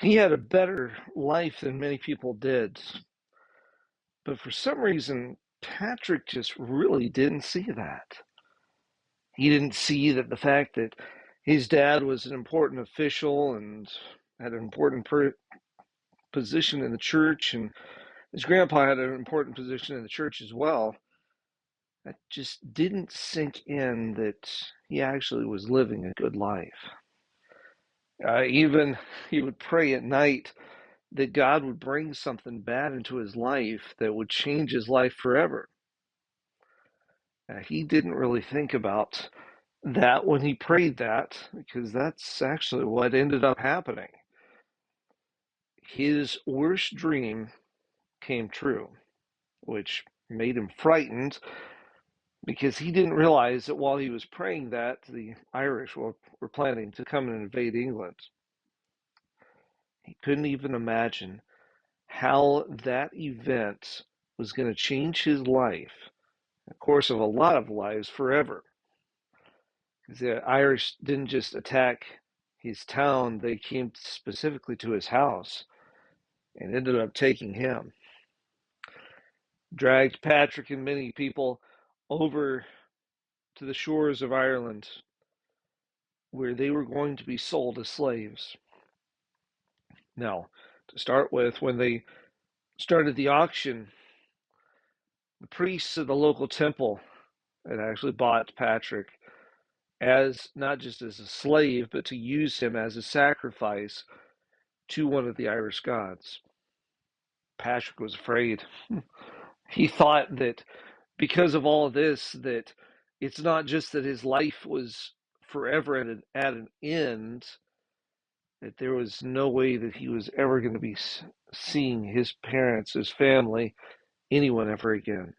He had a better life than many people did. But for some reason, Patrick just really didn't see that. He didn't see that the fact that his dad was an important official and had an important position in the church, and his grandpa had an important position in the church as well, that just didn't sink in that he actually was living a good life. Even he would pray at night that God would bring something bad into his life that would change his life forever. He didn't really think about that when he prayed that, because that's actually what ended up happening. His worst dream came true, which made him frightened because he didn't realize that while he was praying that, the Irish were planning to come and invade England. He couldn't even imagine how that event was going to change his life, the course of a lot of lives, forever. The Irish didn't just attack his town, they came specifically to his house and ended up taking him. Dragged Patrick and many people over to the shores of Ireland where they were going to be sold as slaves. Now, to start with, when they started the auction, the priests of the local temple had actually bought Patrick as not just as a slave, but to use him as a sacrifice to one of the Irish gods. Patrick was afraid. He thought that because of all of this, that it's not just that his life was forever at an end, that there was no way that he was ever going to be seeing his parents, his family, anyone ever again.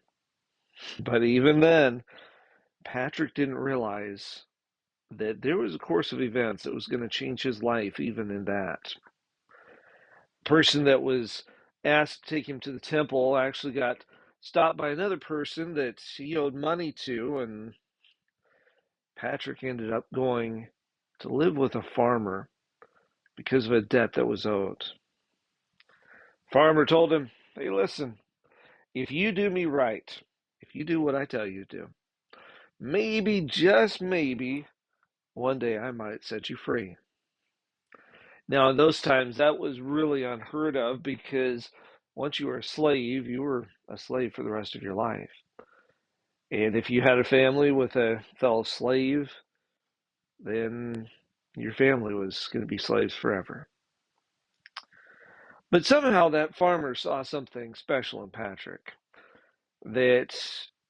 But even then, Patrick didn't realize that there was a course of events that was going to change his life, even in that. The person that was asked to take him to the temple actually got stopped by another person that he owed money to, and Patrick ended up going to live with a farmer because of a debt that was owed. Farmer told him, "Hey, listen, if you do me right, if you do what I tell you to do, maybe, just maybe, one day I might set you free." Now, in those times, that was really unheard of because once you were a slave, you were a slave for the rest of your life. And if you had a family with a fellow slave, then your family was going to be slaves forever. But somehow that farmer saw something special in Patrick, that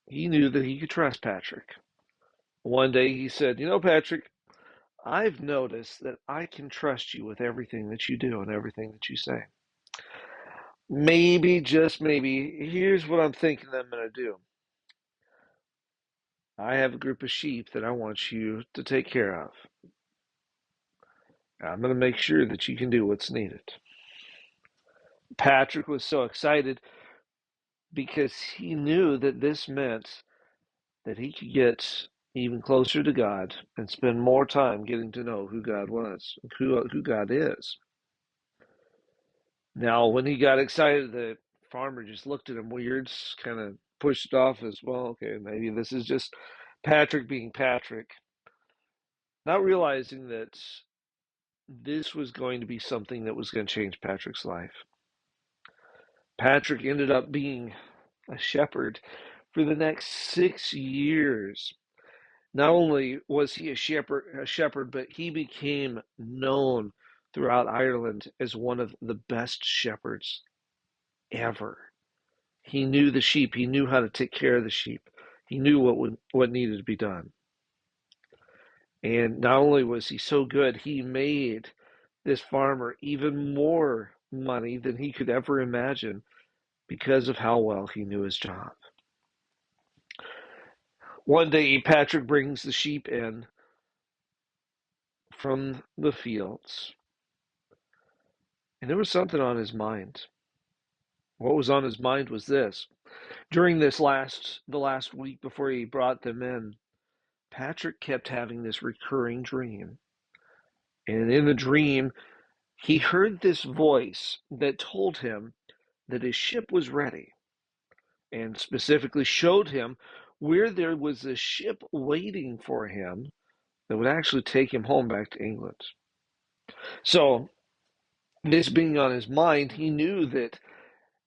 he knew that he could trust Patrick. One day he said, "You know, Patrick, I've noticed that I can trust you with everything that you do and everything that you say. Maybe, just maybe, here's what I'm thinking I'm going to do. I have a group of sheep that I want you to take care of. I'm going to make sure that you can do what's needed." Patrick was so excited because he knew that this meant that he could get even closer to God and spend more time getting to know who God was, who God is. Now, when he got excited, the farmer just looked at him weird, kind of pushed it off as well. Okay, maybe this is just Patrick being Patrick, not realizing that this was going to be something that was going to change Patrick's life. Patrick ended up being a shepherd for the next 6 years. Not only was he a shepherd, but he became known throughout Ireland as one of the best shepherds ever. He knew the sheep. He knew how to take care of the sheep. He knew what needed to be done. And not only was he so good, he made this farmer even more money than he could ever imagine because of how well he knew his job. One day, Patrick brings the sheep in from the fields, and there was something on his mind. What was on his mind was this. During the last week before he brought them in, Patrick kept having this recurring dream. And in the dream, he heard this voice that told him that his ship was ready, and specifically showed him where there was a ship waiting for him that would actually take him home back to England. So, this being on his mind, he knew that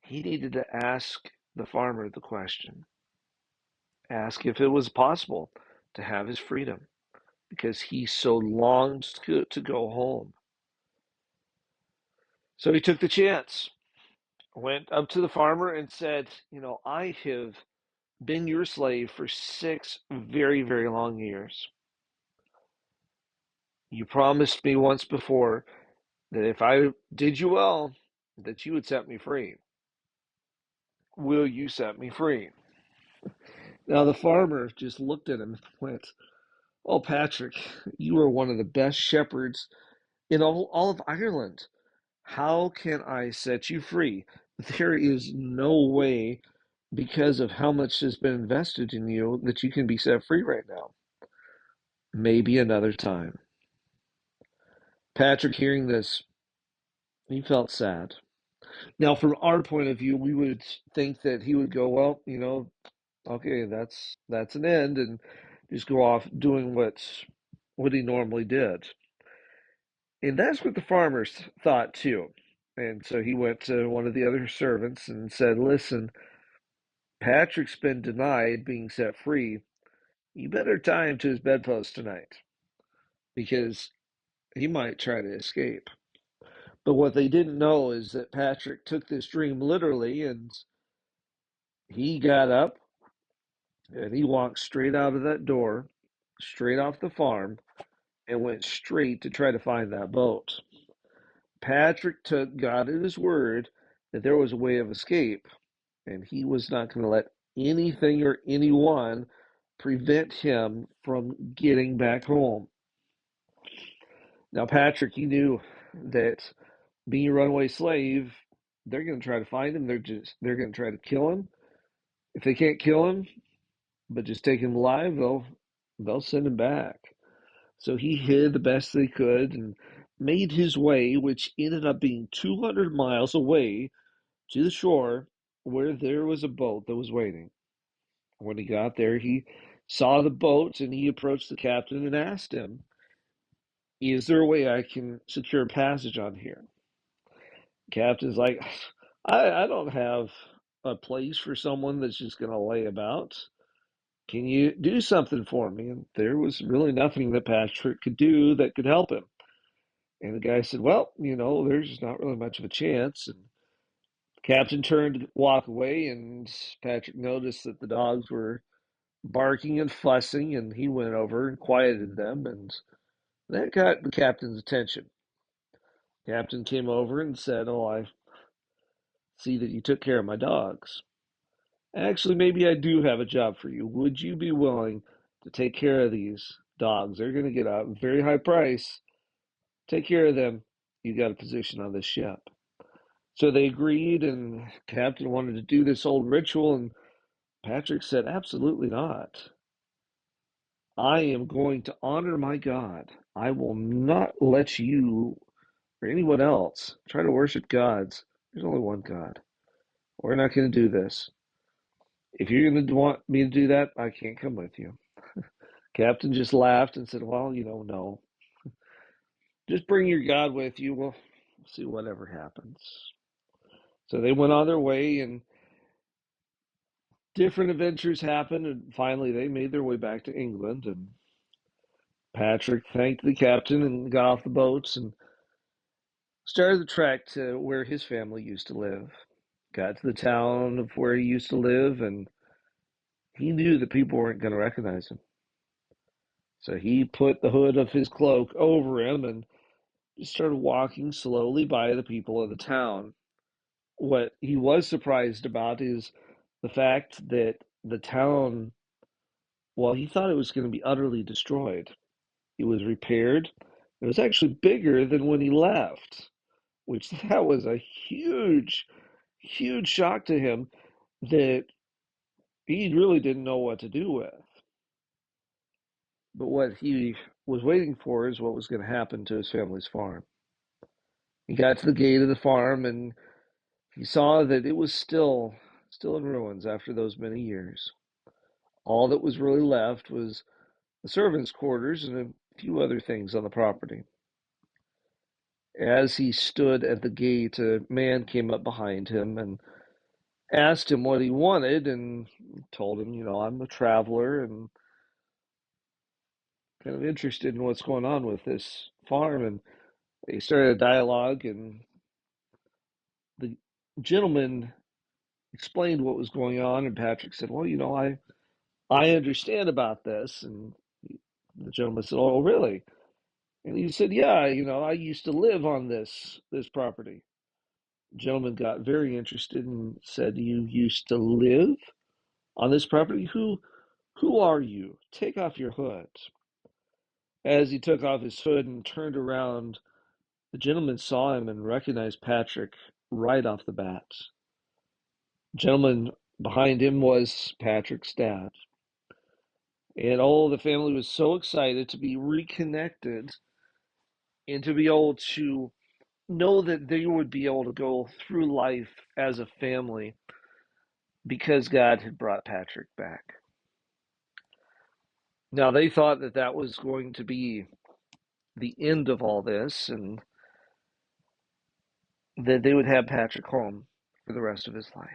he needed to ask the farmer the question, ask if it was possible to have his freedom, because he so longed to go home. So he took the chance, went up to the farmer and said, I have been your slave for 6 very, very long years. You promised me once before that if I did you well, that you would set me free. Will you set me free? Now the farmer just looked at him and went, Oh, Patrick, you are one of the best shepherds in all of Ireland. How can I set you free? There is no way, because of how much has been invested in you, that you can be set free right now. Maybe another time. Patrick, hearing this, he felt sad. Now, from our point of view, we would think that he would go, well, okay, that's an end, and just go off doing what he normally did. And that's what the farmers thought too. And so he went to one of the other servants and said, Listen, Patrick's been denied being set free. You better tie him to his bedpost tonight, because he might try to escape. But what they didn't know is that Patrick took this dream literally, and he got up and he walked straight out of that door, straight off the farm, and went straight to try to find that boat. Patrick took God at his word that there was a way of escape, and he was not going to let anything or anyone prevent him from getting back home. Now, Patrick, he knew that being a runaway slave, they're going to try to find him. They're going to try to kill him. If they can't kill him, but just take him alive, they'll send him back. So he hid the best they could and made his way, which ended up being 200 miles away, to the shore where there was a boat that was waiting. When he got there, he saw the boat and he approached the captain and asked him, Is there a way I can secure passage on here? Captain's like, I don't have a place for someone that's just going to lay about. Can you do something for me? And there was really nothing that Patrick could do that could help him. And the guy said, Well, there's not really much of a chance. And Captain turned to walk away, and Patrick noticed that the dogs were barking and fussing, and he went over and quieted them, and that got the captain's attention. Captain came over and said, Oh, I see that you took care of my dogs. Actually, maybe I do have a job for you. Would you be willing to take care of these dogs? They're going to get a very high price. Take care of them. You got a position on this ship. So they agreed, and Captain wanted to do this old ritual, and Patrick said, Absolutely not. I am going to honor my God. I will not let you or anyone else try to worship gods. There's only one God. We're not going to do this. If you're going to want me to do that, I can't come with you. Captain just laughed and said, Well, no. Just bring your God with you. We'll see whatever happens. So they went on their way, and different adventures happened, and finally they made their way back to England. And Patrick thanked the captain and got off the boats and started the trek to where his family used to live. Got to the town of where he used to live, and he knew that people weren't going to recognize him. So he put the hood of his cloak over him and just started walking slowly by the people of the town. What he was surprised about is the fact that the town, well, he thought it was going to be utterly destroyed. It was repaired. It was actually bigger than when he left, which that was a huge, huge shock to him that he really didn't know what to do with. But what he was waiting for is what was going to happen to his family's farm. He got to the gate of the farm and he saw that it was still in ruins after those many years. All that was really left was the servants' quarters and a few other things on the property. As he stood at the gate, a man came up behind him and asked him what he wanted and told him, I'm a traveler and kind of interested in what's going on with this farm. And they started a dialogue, and the gentleman explained what was going on, and Patrick said, well, I understand about this. And the gentleman said, oh, really? And he said, yeah, I used to live on this property. The gentleman got very interested and said, you used to live on this property? Who are you? Take off your hood. As he took off his hood and turned around, the gentleman saw him and recognized Patrick right off the bat. The gentleman behind him was Patrick's dad. And all the family was so excited to be reconnected and to be able to know that they would be able to go through life as a family because God had brought Patrick back. Now, they thought that that was going to be the end of all this and that they would have Patrick home for the rest of his life.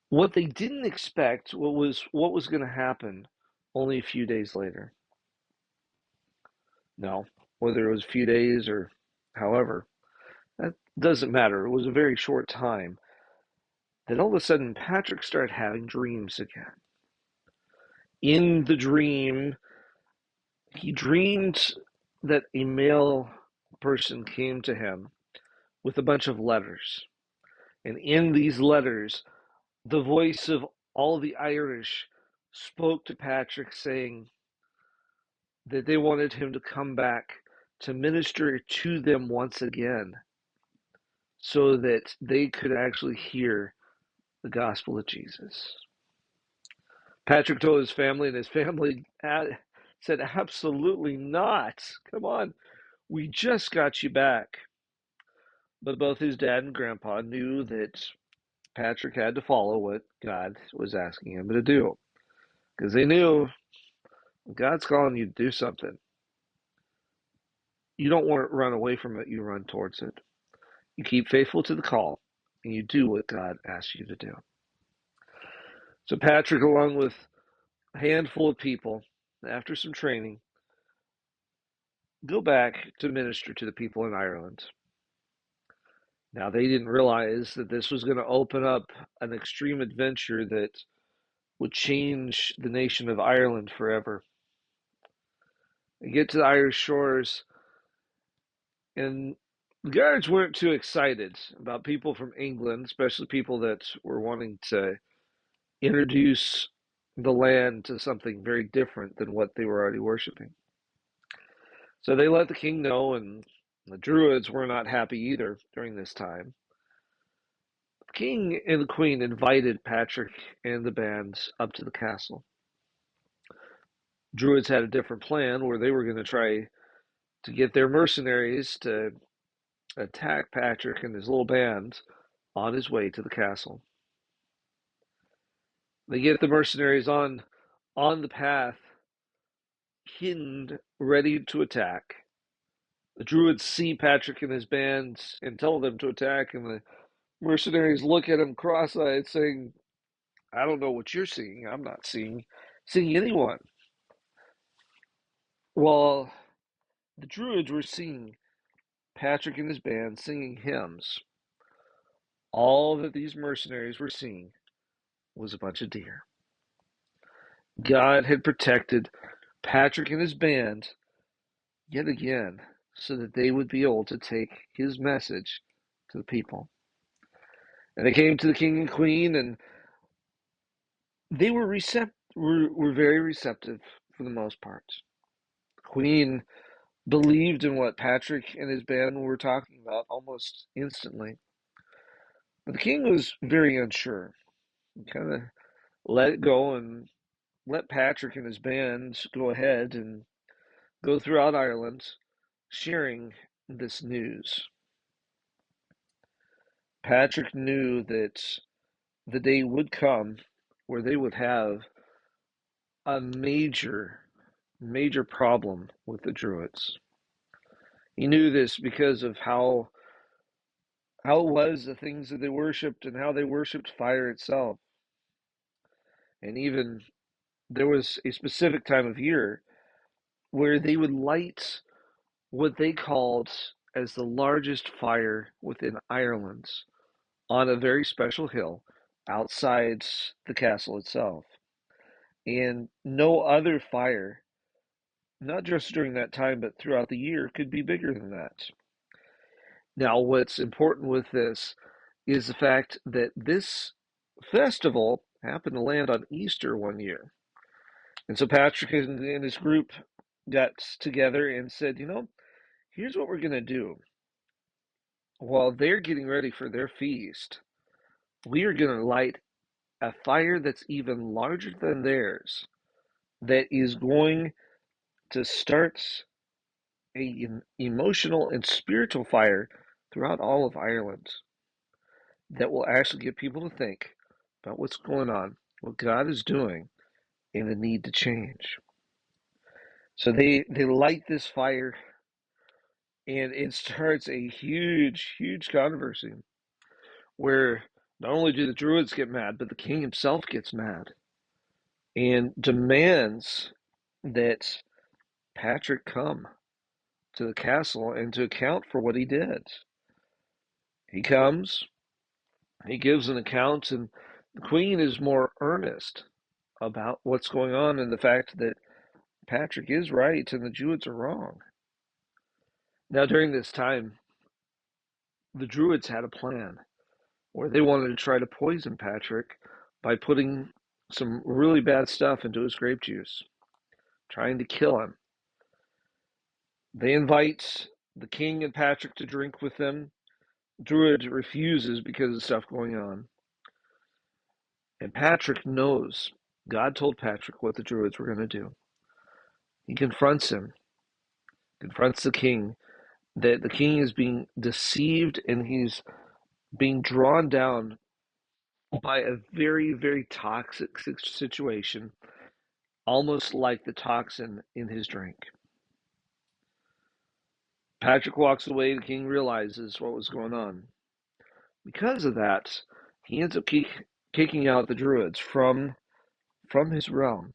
What they didn't expect what was going to happen only a few days later. No, whether it was a few days or however, that doesn't matter. It was a very short time. Then all of a sudden, Patrick started having dreams again. In the dream, he dreamed that a male person came to him with a bunch of letters. And in these letters, the voice of all the Irish spoke to Patrick saying that they wanted him to come back to minister to them once again so that they could actually hear the gospel of Jesus. Patrick told his family, and his family said, absolutely not. Come on, we just got you back. But both his dad and grandpa knew that Patrick had to follow what God was asking him to do. Because they knew God's calling you to do something. You don't want to run away from it, you run towards it. You keep faithful to the call, and you do what God asks you to do. So Patrick, along with a handful of people, after some training, go back to minister to the people in Ireland. Now, they didn't realize that this was going to open up an extreme adventure that would change the nation of Ireland forever. They get to the Irish shores, and the guards weren't too excited about people from England, especially people that were wanting to introduce the land to something very different than what they were already worshiping. So they let the king know, and the Druids were not happy either during this time. The king and the queen invited Patrick and the band up to the castle. Druids had a different plan where they were going to try to get their mercenaries to attack Patrick and his little band on his way to the castle. They get the mercenaries on the path, hidden, ready to attack. The Druids see Patrick and his band and tell them to attack, and the mercenaries look at him cross-eyed, saying, I don't know what you're seeing. I'm not seeing anyone. Well, the Druids were seeing Patrick and his band singing hymns. All that these mercenaries were seeing was a bunch of deer. God had protected Patrick and his band yet again so that they would be able to take his message to the people. And they came to the king and queen, and they were very receptive for the most part. The queen believed in what Patrick and his band were talking about almost instantly. But the king was very unsure. He kind of let it go and let Patrick and his band go ahead and go throughout Ireland sharing this news. Patrick knew that the day would come where they would have a major problem with the Druids. He knew this because of how it was, the things that they worshipped, and how they worshipped fire itself. And even there was a specific time of year where they would light what they called as the largest fire within Ireland on a very special hill outside the castle itself. And no other fire, not just during that time, but throughout the year, could be bigger than that. Now, what's important with this is the fact that this festival happened to land on Easter one year. And so Patrick and his group got together and said, here's what we're going to do. While they're getting ready for their feast, we are going to light a fire that's even larger than theirs, that is going to start an emotional and spiritual fire throughout all of Ireland that will actually get people to think about what's going on, what God is doing, and the need to change. So they light this fire, and it starts a huge controversy where not only do the Druids get mad, but the king himself gets mad and demands that Patrick come to the castle and to account for what he did. He comes, he gives an account, and the queen is more earnest about what's going on and the fact that Patrick is right and the Druids are wrong. Now, during this time, the Druids had a plan where they wanted to try to poison Patrick by putting some really bad stuff into his grape juice, trying to kill him. They invite the king and Patrick to drink with them. Druid refuses because of the stuff going on. And Patrick knows. God told Patrick what the Druids were going to do. He confronts him, confronts the king, that the king is being deceived and he's being drawn down by a very toxic situation, almost like the toxin in his drink. Patrick walks away. The king realizes what was going on. Because of that, he ends up kicking out the Druids from his realm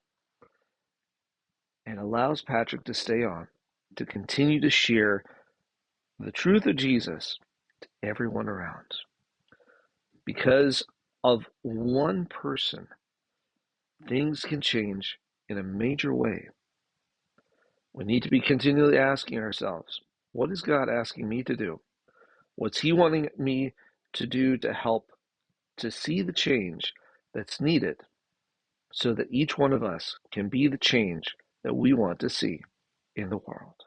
and allows Patrick to stay on, to continue to share the truth of Jesus to everyone around. Because of one person, things can change in a major way. We need to be continually asking ourselves, what is God asking me to do? What's He wanting me to do to help to see the change that's needed so that each one of us can be the change that we want to see in the world?